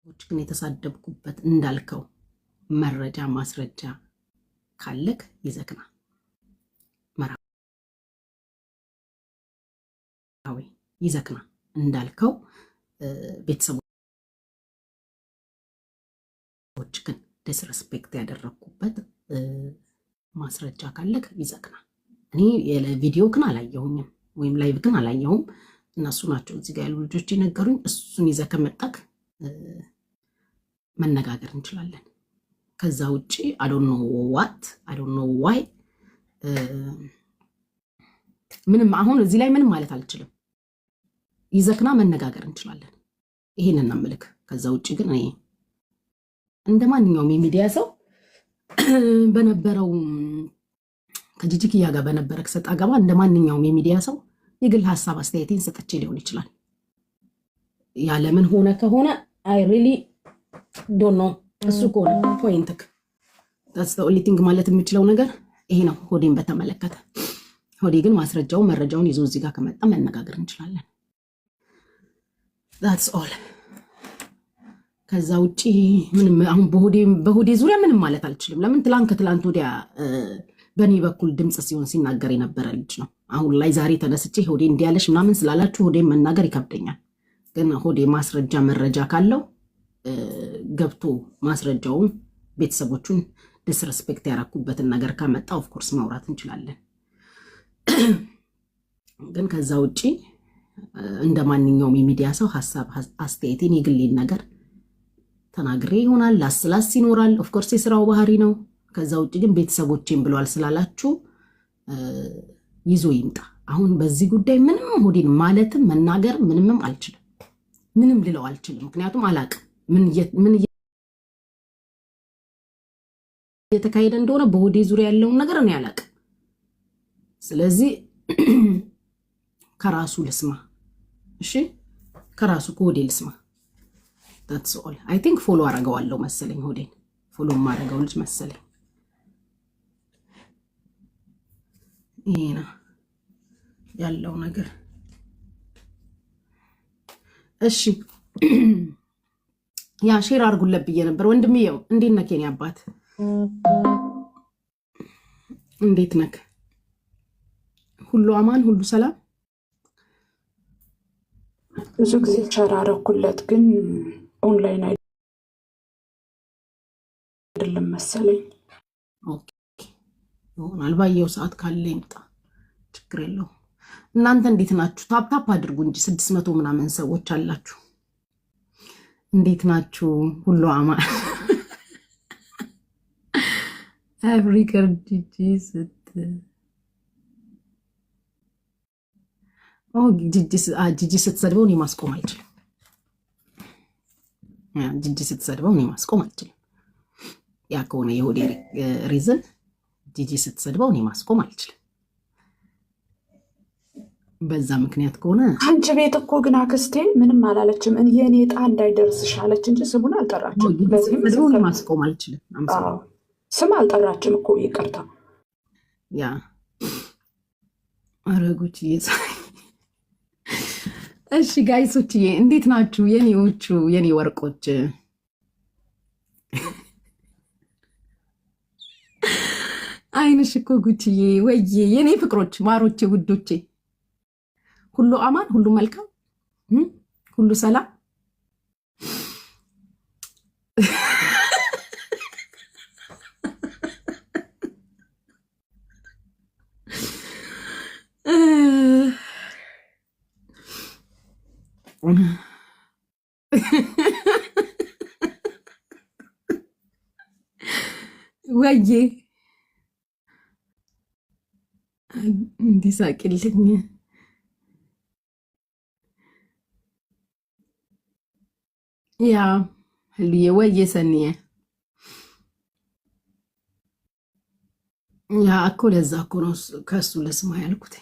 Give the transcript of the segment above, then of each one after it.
ግን የተሳደብኩበት እንዳልከው መረጃ ማስረጃ ካለክ ይዘክና መራዊ ይዘክና እንዳልከው ቤተሰቦች ግን ዲስሪስፔክት ያደረኩበት ማስረጃ ካለክ ይዘክና እኔ የቪዲዮ ግን አላየሁኝም ወይም ላይቭ ግን አላየሁም እነሱ ናቸው እዚህ ጋር ያሉ ልጆች የነገሩኝ እሱን ይዘህ ከመጣክ መነጋገር እንችላለን ከዛ ውጪ I don't know why ምንም አሁን እዚህ ላይ ምንም ማለት አልችልም ይዘክና መነጋገር እንችላለን ይሄንን ነው ምልክ ከዛ ውጪ ግን እኔ እንደማንኛውም የሚዲያ ሰው በነበረው ከጂጂኪያ ጋር በነበረክ ሰጣ ገባ እንደማንኛውም የሚዲያ ሰው የግል ሐሳብ አስተያየቴን ሰጥቼ ሊሆን ይችላል ያለምን ሆነ ከሆነ I really don't know እሱ ከሆነ ፖይንትክ that's the only thing ማለት የምችለው ነገር ይሄ ነው ሆዴን በተመለከተ ሆዴ ግን ማስረጃው መረጃውን ይዞ እዚህ ጋር ከመጣ መነጋገር እንችላለን that's all ከዛ ውጪ ምንም አሁን በሆዴ ዙሪያ ምንም ማለት አልችልም ለምን ትላንት ወዲያ በኔ በኩል ድምጽ ሲሆን ሲናገር የነበረ ልጅ ነው አሁን ላይ ዛሬ ተነስቼ ሆዴ እንዲያለሽ ምናምን ስላላችሁ ሆዴ መናገር ይከብደኛል ግን ሆዴ ማስረጃ መረጃ ካለው ገብቶ ማስረጃውን ቤተሰቦቹን ዲስሪስፔክት ያራኩበትን ነገር ካመጣ ኦፍ ኮርስ ማውራት እንችላለን ግን ከዛ ውጪ እንደማንኛውም የሚዲያ ሰው ሐሳብ አስተያየቴን የግሌን ነገር ተናግሬ ይሆናል ላስላስ ይኖራል ኦፍ ኮርስ የሥራው ባህሪ ነው ከዛ ውጪ ግን ቤተሰቦቼን ብለዋል ስላላችሁ ይዞ ይምጣ አሁን በዚህ ጉዳይ ምንም ሆዴን ማለትም መናገር ምንም አልችልም ምንም ልለው አልችልም ምክንያቱም አላቅም ምን የተካሄደ እንደሆነ በሆዴ ዙሪያ ያለውን ነገር እኔ አላቅም ስለዚህ ከራሱ ልስማ እሺ ከራሱ ከሆዴ ልስማ that's all I think ፎሎ አረጋዋለሁ መሰለኝ ሆዴን ፎሎ ማረጋው ልጅ መሰለኝ ይሄና ያለው ነገር እሺ ያ ሼር አርጉለት ብዬ ነበር ወንድምዬው እንዴት ነህ የኔ አባት እንዴት ነህ ሁሉ አማን ሁሉ ሰላም ብዙ ጊዜ ሼር አረኩለት ግን ኦንላይን አይደለም መሰለኝ ኦኬ ይሆናል ባየው ሰዓት ካለ ይምጣ ችግር የለውም እናንተ እንዴት ናችሁ ታፕ አድርጉ እንጂ 600 ምናምን ሰዎች አላችሁ እንዴት ናችሁ ሁሉ አማን አፍሪካን ጂጂ ስትሰድበው እኔ ማስቆም አልችልም ጂጂ ስትሰድበው እኔ ማስቆም አልችልም ያ ከሆነ የሆዴ ሪዝን ጂጂ ስትሰድበው እኔ ማስቆም አልችልም በዛ ምክንያት ከሆነ አንቺ ቤት እኮ ግን አክስቴ ምንም አላለችም የኔ ዕጣ እንዳይደርስሽ አለች እንጂ ስሙን አልጠራችም ለዚህ ማስቆም አልችልም ስም አልጠራችም እኮ ይቅርታ ያ አረጉች እሺ ጋይሶችዬ እንዴት ናችሁ የኔዎቹ የኔ ወርቆች አይንሽ እኮ ጉቺዬ ወይዬ የኔ ፍቅሮች ማሮቼ ውዶቼ ሁሉ አማን ሁሉ መልካም ሁሉ ሰላም ወይዬ እንዲሳቅልኝ ያ ህልዬ ወይዬ ሰኒዬ ያ እኮ ለዛ እኮ ነው ከሱ ለስማ ያልኩት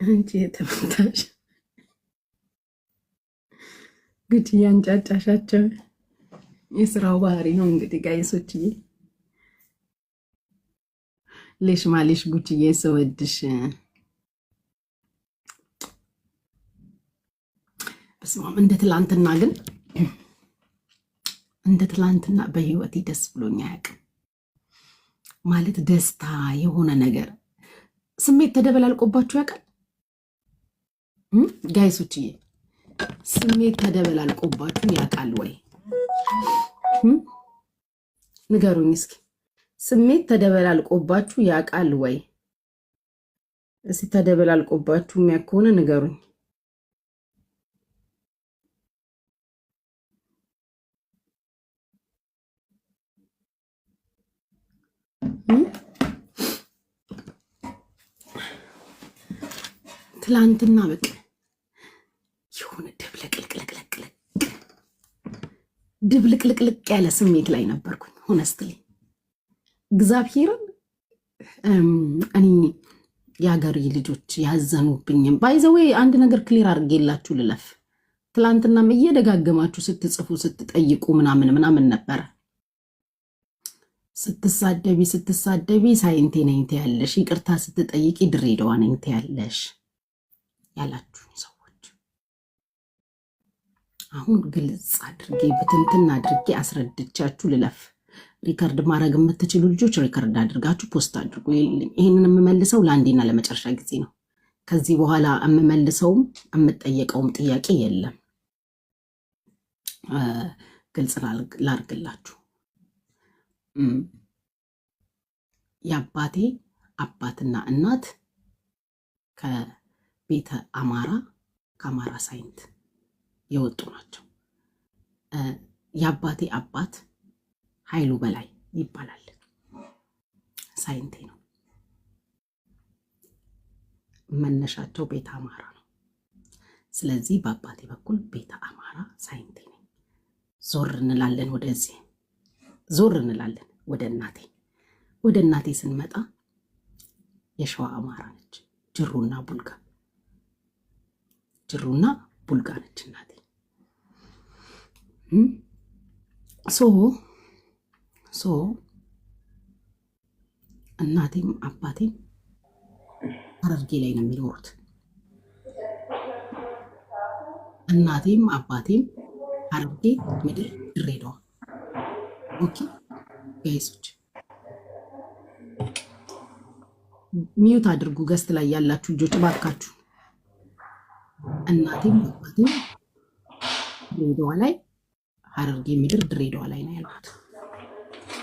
አንቺ የተመታሽ ግድ ያንጫጫሻቸው የሥራው ባህሪ ነው እንግዲህ ጋይሶችዬ ሌሽ ማሌሽ ጉቺዬ ስወድሽ በስመ በስማም እንደ ትላንትና በህይወቴ ደስ ብሎኝ አያውቅም። ማለት ደስታ የሆነ ነገር ስሜት ተደበላልቆባችሁ ያውቃል? ጋይሶችዬ ስሜት ተደበላልቆባችሁ ያውቃል ወይ? ንገሩኝ እስኪ። ስሜት ተደበላልቆባችሁ ያውቃል ወይ? እስኪ ተደበላልቆባችሁ የሚያከሆነ ንገሩኝ። ትላንትና በቃ የሆነ ድብልቅልቅልቅ ያለ ስሜት ላይ ነበርኩኝ። ሆነስትሊ እግዚአብሔርን እኔ የሀገሬ ልጆች ያዘኑብኝም ባይዘዌ አንድ ነገር ክሊር አድርጌላችሁ ልለፍ። ትላንትናም እየደጋገማችሁ ስትጽፉ ስትጠይቁ ምናምን ነበረ። ስትሳደቢ ሳይንቴ ነኝ ትያለሽ፣ ይቅርታ ስትጠይቂ ድሬዳዋ ነኝ ትያለሽ ያላችሁኝ ሰዎች አሁን ግልጽ አድርጌ ብትንትን አድርጌ አስረድቻችሁ ልለፍ። ሪከርድ ማድረግ የምትችሉ ልጆች ሪከርድ አድርጋችሁ ፖስት አድርጉ። ይህንን የምመልሰው ለአንዴና ለመጨረሻ ጊዜ ነው። ከዚህ በኋላ የምመልሰውም የምጠየቀውም ጥያቄ የለም። ግልጽ ላርግላችሁ። የአባቴ አባትና እናት ከቤተ አማራ ከአማራ ሳይንት የወጡ ናቸው። የአባቴ አባት ኃይሉ በላይ ይባላል። ሳይንቴ ነው። መነሻቸው ቤተ አማራ ነው። ስለዚህ በአባቴ በኩል ቤተ አማራ ሳይንቴ ነኝ። ዞር እንላለን፣ ወደዚህ ዞር እንላለን ወደ እናቴ ስንመጣ የሸዋ አማራ ነች። ጅሩና ቡልጋ ነች እናቴ። ሶ እናቴም አባቴም ሐረርጌ ላይ ነው የሚኖሩት። እናቴም አባቴም ሐረርጌ ምድር ድሬዳዋ። ኦኬ ጋይሶች ሚዩት አድርጉ። ገስት ላይ ያላችሁ ልጆች ባካችሁ። እናቴም አባቴም ድሬዳዋ ላይ ሐረርጌ ምድር ድሬዳዋ ላይ ነው ያሉት።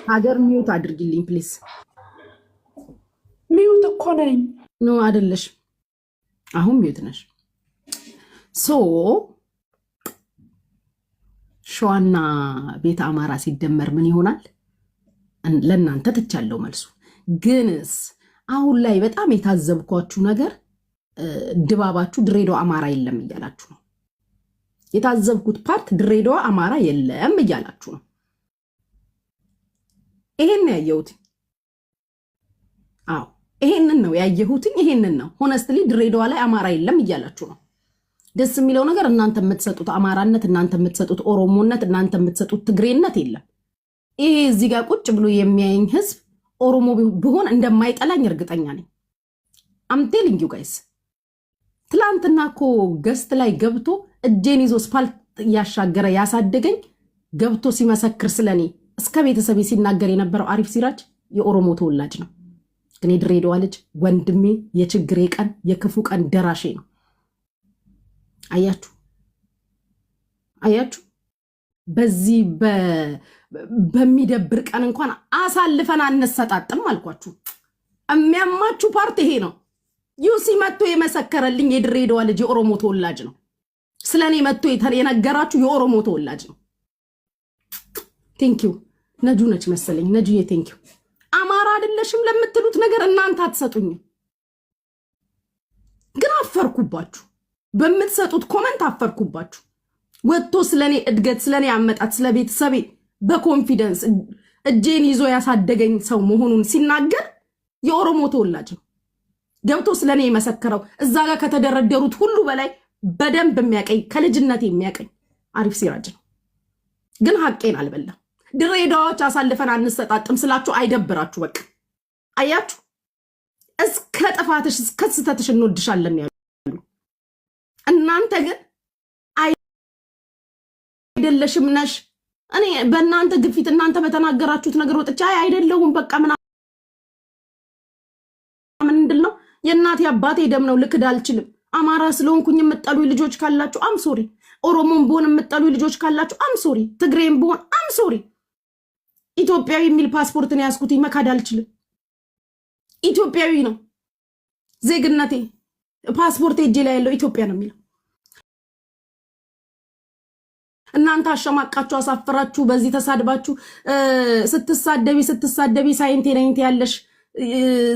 ሀገር ሚዩት አድርጊልኝ ፕሊዝ። ሚዩት እኮ ነኝ። ኖ አይደለሽ፣ አሁን ሚዩት ነሽ። ሶ ሸዋና ቤተ አማራ ሲደመር ምን ይሆናል? ለእናንተ ትቻለው መልሱ። ግንስ አሁን ላይ በጣም የታዘብኳችሁ ነገር ድባባችሁ ድሬዳዋ አማራ የለም እያላችሁ ነው። የታዘብኩት ፓርት ድሬዳዋ አማራ የለም እያላችሁ ነው። ይሄን ያየሁት። አዎ ይሄንን ነው ያየሁትኝ። ይሄንን ነው ሆነስትሊ ድሬዳዋ ላይ አማራ የለም እያላችሁ ነው። ደስ የሚለው ነገር እናንተ የምትሰጡት አማራነት፣ እናንተ የምትሰጡት ኦሮሞነት፣ እናንተ የምትሰጡት ትግሬነት የለም። ይሄ እዚህ ጋር ቁጭ ብሎ የሚያየኝ ህዝብ ኦሮሞ ቢሆን እንደማይጠላኝ እርግጠኛ ነኝ። አምቴሊንግ ዩ ጋይስ። ትላንትና እኮ ገስት ላይ ገብቶ እጄን ይዞ ስፓልት እያሻገረ ያሳደገኝ ገብቶ ሲመሰክር ስለኔ እስከ ቤተሰቤ ሲናገር የነበረው አሪፍ ሲራጅ የኦሮሞ ተወላጅ ነው። ግን የድሬዳዋ ልጅ ወንድሜ፣ የችግሬ ቀን የክፉ ቀን ደራሼ ነው። አያችሁ በዚህ በሚደብር ቀን እንኳን አሳልፈን አንሰጣጥም አልኳችሁ። የሚያማችሁ ፓርት ይሄ ነው። ዩሲ መጥቶ የመሰከረልኝ የድሬዳዋ ልጅ የኦሮሞ ተወላጅ ነው። ስለኔ መጥቶ የነገራችሁ የኦሮሞ ተወላጅ ነው። ቴንኪው ነጁ ነች መሰለኝ። ነጁዬ ቴንኪው። አማራ አይደለሽም ለምትሉት ነገር እናንተ አትሰጡኝም። ግን አፈርኩባችሁ፣ በምትሰጡት ኮመንት አፈርኩባችሁ። ወጥቶ ስለኔ እድገት፣ ስለኔ አመጣት፣ ስለ ቤተሰቤ በኮንፊደንስ እጄን ይዞ ያሳደገኝ ሰው መሆኑን ሲናገር የኦሮሞ ተወላጅ ነው። ገብቶ ስለኔ የመሰከረው እዛ ጋር ከተደረደሩት ሁሉ በላይ በደንብ የሚያቀኝ ከልጅነት የሚያቀኝ አሪፍ ሲራጅ ነው። ግን ሀቄን አልበላም። ድሬዳዎች አሳልፈን አንሰጣጥም ስላችሁ አይደብራችሁ? በቃ አያችሁ፣ እስከ ጥፋትሽ እስከ ስተትሽ እንወድሻለን ያሉ እናንተ ግን አይደለሽም ነሽ። እኔ በእናንተ ግፊት እናንተ በተናገራችሁት ነገር ወጥቼ አይደለሁም በቃ ምን እንድል ነው? የእናቴ አባቴ ደም ነው፣ ልክድ አልችልም። አማራ ስለሆንኩኝ የምጠሉ ልጆች ካላችሁ አም ሶሪ። ኦሮሞን ብሆን የምጠሉ ልጆች ካላችሁ አም ሶሪ። ትግሬን ብሆን አም ሶሪ። ኢትዮጵያዊ የሚል ፓስፖርትን ያዝኩት መካድ አልችልም። ኢትዮጵያዊ ነው ዜግነቴ። ፓስፖርት እጄ ላይ ያለው ኢትዮጵያ ነው የሚለው። እናንተ አሸማቃችሁ አሳፈራችሁ። በዚህ ተሳድባችሁ ስትሳደቢ ሳይንቴ ነኝቴ ያለሽ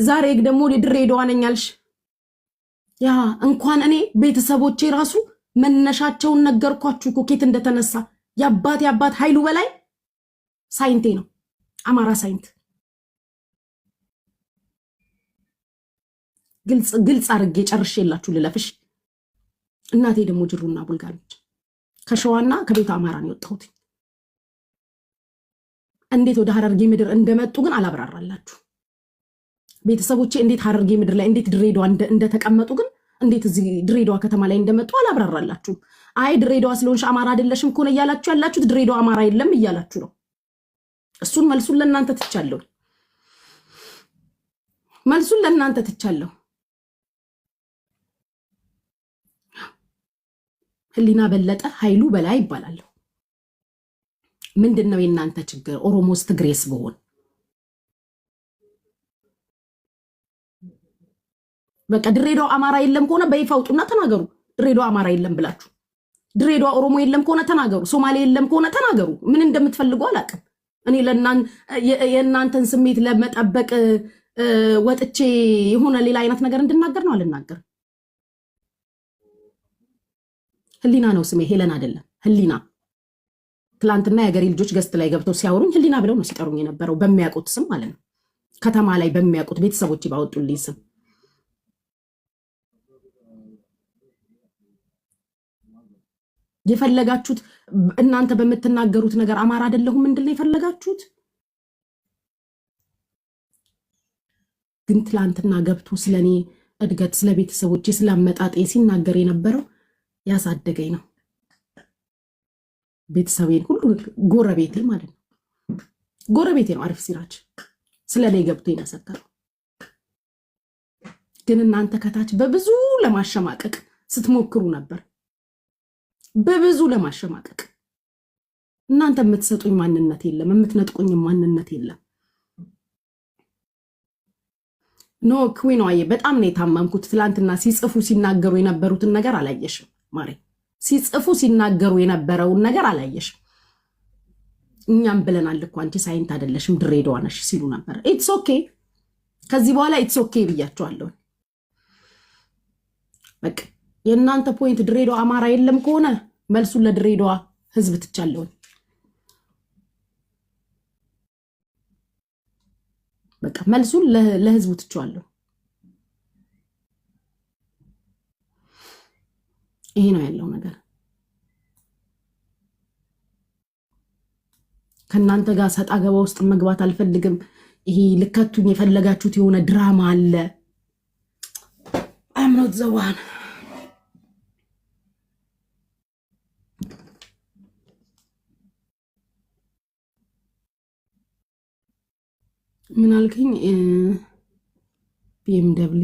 ዛሬ ደግሞ ድሬዳዋ ነኝ አልሽ። ያ እንኳን እኔ ቤተሰቦቼ ራሱ መነሻቸውን ነገርኳችሁ እኮ ኬት እንደተነሳ። የአባቴ አባት ኃይሉ በላይ ሳይንቴ ነው፣ አማራ ሳይንት። ግልጽ አርጌ ጨርሼላችሁ ልለፍሽ። እናቴ ደግሞ ጅሩና ቡልጋ ነች። ከሸዋና ከቤተ አማራ ነው የወጣሁት። እንዴት ወደ ሐረርጌ ምድር እንደመጡ ግን አላብራራላችሁ። ቤተሰቦቼ እንዴት ሐረርጌ ምድር ላይ እንዴት ድሬዳዋ እንደተቀመጡ ግን እንዴት እዚህ ድሬዳዋ ከተማ ላይ እንደመጡ አላብራራላችሁ። አይ ድሬዳዋ ስለሆንሽ አማራ አይደለሽም ኮነ እያላችሁ ያላችሁት ድሬዳዋ አማራ የለም እያላችሁ ነው። እሱን መልሱን ለእናንተ ትቻለሁ። ህሊና በለጠ ኃይሉ በላይ ይባላል። ምንድነው የእናንተ ችግር? ኦሮሞስ ትግሬስ በሆን በቃ ድሬዳዋ አማራ የለም ከሆነ በይፋ ውጡና ተናገሩ። ድሬዳዋ አማራ የለም ብላችሁ፣ ድሬዳዋ ኦሮሞ የለም ከሆነ ተናገሩ። ሶማሌ የለም ከሆነ ተናገሩ። ምን እንደምትፈልጉ አላውቅም። እኔ የእናንተን ስሜት ለመጠበቅ ወጥቼ የሆነ ሌላ አይነት ነገር እንድናገር ነው አልናገርም። ህሊና ነው ስሜ፣ ሄለን አይደለም። ህሊና ትላንትና የሀገሬ ልጆች ገስት ላይ ገብተው ሲያወሩኝ ህሊና ብለው ነው ሲጠሩኝ የነበረው፣ በሚያውቁት ስም ማለት ነው። ከተማ ላይ በሚያውቁት ቤተሰቦቼ ባወጡልኝ ስም። የፈለጋችሁት እናንተ በምትናገሩት ነገር አማራ አይደለሁም ምንድነው የፈለጋችሁት? ግን ትላንትና ገብቶ ስለኔ እድገት፣ ስለ ቤተሰቦቼ፣ ስላመጣጤ ሲናገር የነበረው ያሳደገኝ ነው። ቤተሰቤን ሁሉ ጎረቤቴ ማለት ነው። ጎረቤቴ ነው አሪፍ ሲራጅ ስለኔ ገብቶ የመሰከረው። ግን እናንተ ከታች በብዙ ለማሸማቀቅ ስትሞክሩ ነበር። በብዙ ለማሸማቀቅ እናንተ የምትሰጡኝ ማንነት የለም፣ የምትነጥቁኝ ማንነት የለም። ኖ ኩዊኖዬ በጣም ነው የታመምኩት። ትላንትና ሲጽፉ ሲናገሩ የነበሩትን ነገር አላየሽም ማሬ። ሲጽፉ ሲናገሩ የነበረውን ነገር አላየሽም። እኛም ብለናል እኮ አንቺ ሳይንት አይደለሽም ድሬዳዋ ነሽ ሲሉ ነበር። ኢትስ ኦኬ፣ ከዚህ በኋላ ኢትስ ኦኬ ብያቸዋለሁ። በቃ የእናንተ ፖይንት ድሬዳዋ አማራ የለም ከሆነ መልሱን ለድሬዳዋ ህዝብ ትቻለሁ። በቃ መልሱን ለህዝቡ ትቻለሁ። ይሄ ነው ያለው ነገር። ከእናንተ ጋር ሰጣ ገባ ውስጥ መግባት አልፈልግም። ይሄ ልከቱኝ የፈለጋችሁት የሆነ ድራማ አለ። አምኖት ዘዋን ምን አልከኝ? BMW